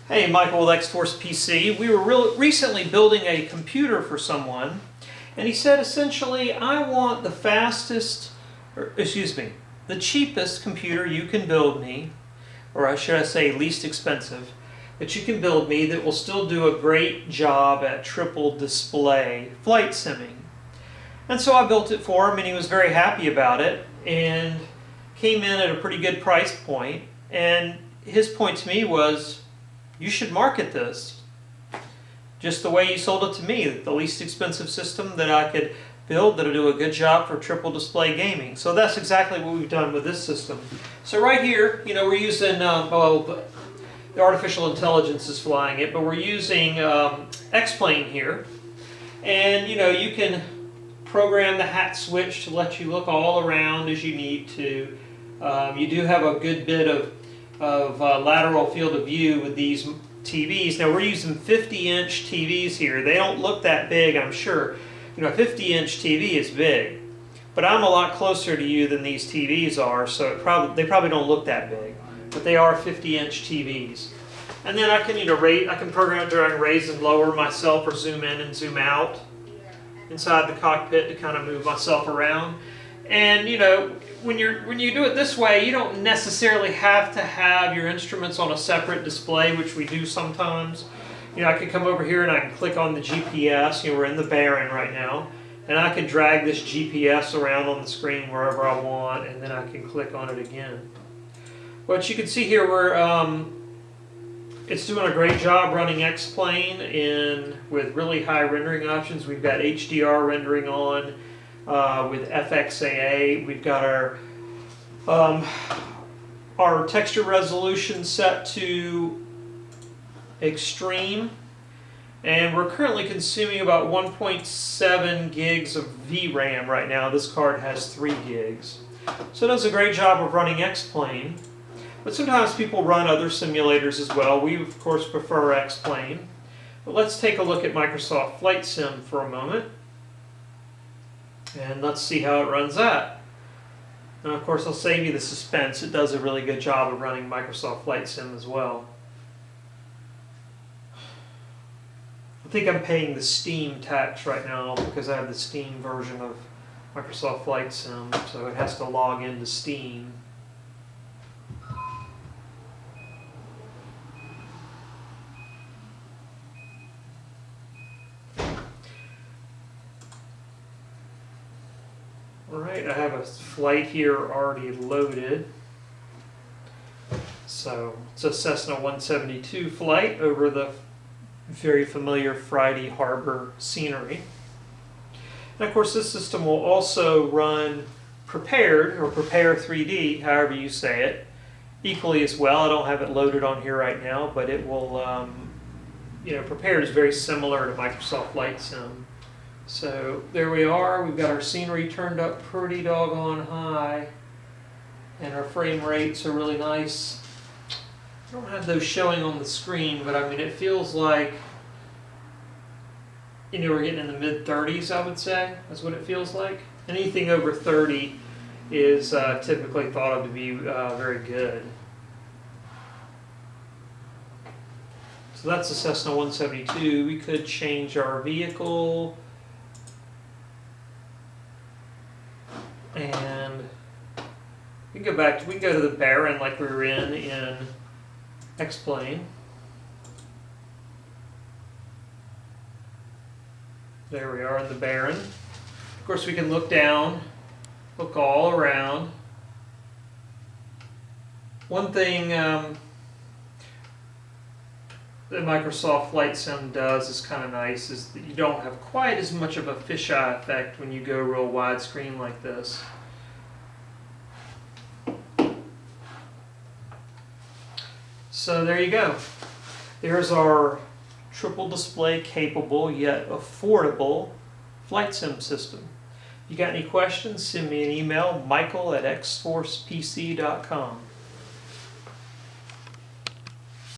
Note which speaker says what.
Speaker 1: Hey, Michael with XForcePC. We were recently building a computer for someone, and he said essentially, I want the the cheapest computer you can build me, or should I say least expensive, that you can build me that will still do a great job at triple display flight simming. And so I built it for him, and he was very happy about it, and came in at a pretty good price point. And his point to me was, you should market this just the way you sold it to me, the least expensive system that I could build that'll do a good job for triple display gaming. So that's exactly what we've done with this system. So right here, we're using, the artificial intelligence is flying it, but we're using X-Plane here. And you can program the hat switch to let you look all around as you need to. You do have a good bit of lateral field of view with these TVs. Now we're using 50-inch TVs here. They don't look that big, I'm sure. A 50-inch TV is big, but I'm a lot closer to you than these TVs are, so they probably don't look that big, but they are 50-inch TVs. And then I can program to raise and lower myself, or zoom in and zoom out inside the cockpit to kind of move myself around. And when you do it this way, you don't necessarily have to have your instruments on a separate display, which we do sometimes. I could come over here and I can click on the GPS. We're in the Baron right now, and I can drag this GPS around on the screen wherever I want, and then I can click on it again. But you can see here it's doing a great job running X-Plane with really high rendering options. We've got HDR rendering on. With FXAA, we've got our texture resolution set to extreme, and we're currently consuming about 1.7 gigs of VRAM right now. This card has 3 gigs. So it does a great job of running X-Plane, but sometimes people run other simulators as well. We of course prefer X-Plane, but let's take a look at Microsoft Flight Sim for a moment. And let's see how it runs that. And of course I'll save you the suspense. It does a really good job of running Microsoft Flight Sim as well. I think I'm paying the Steam tax right now because I have the Steam version of Microsoft Flight Sim, so it has to log into Steam. Alright, I have a flight here already loaded. So it's a Cessna 172 flight over the very familiar Friday Harbor scenery. And of course this system will also run Prepared, or Prepare 3D, however you say it, equally as well. I don't have it loaded on here right now, but it will, Prepared is very similar to Microsoft Flight Sim. So there we are, we've got our scenery turned up pretty doggone high, and our frame rates are really nice. I don't have those showing on the screen, but I mean it feels like, we're getting in the mid-30s, I would say. That's what it feels like. Anything over 30 is typically thought of to be very good. So that's the Cessna 172. We could change our vehicle. And we can go to the Baron like we were in X-Plane. There we are in the Baron. Of course we can look down, look all around. One thing that Microsoft Flight Sim does is kind of nice, is that you don't have quite as much of a fisheye effect when you go real widescreen like this. So there you go. There's our triple display capable yet affordable flight sim system. If you got any questions, send me an email, michael@xforcepc.com.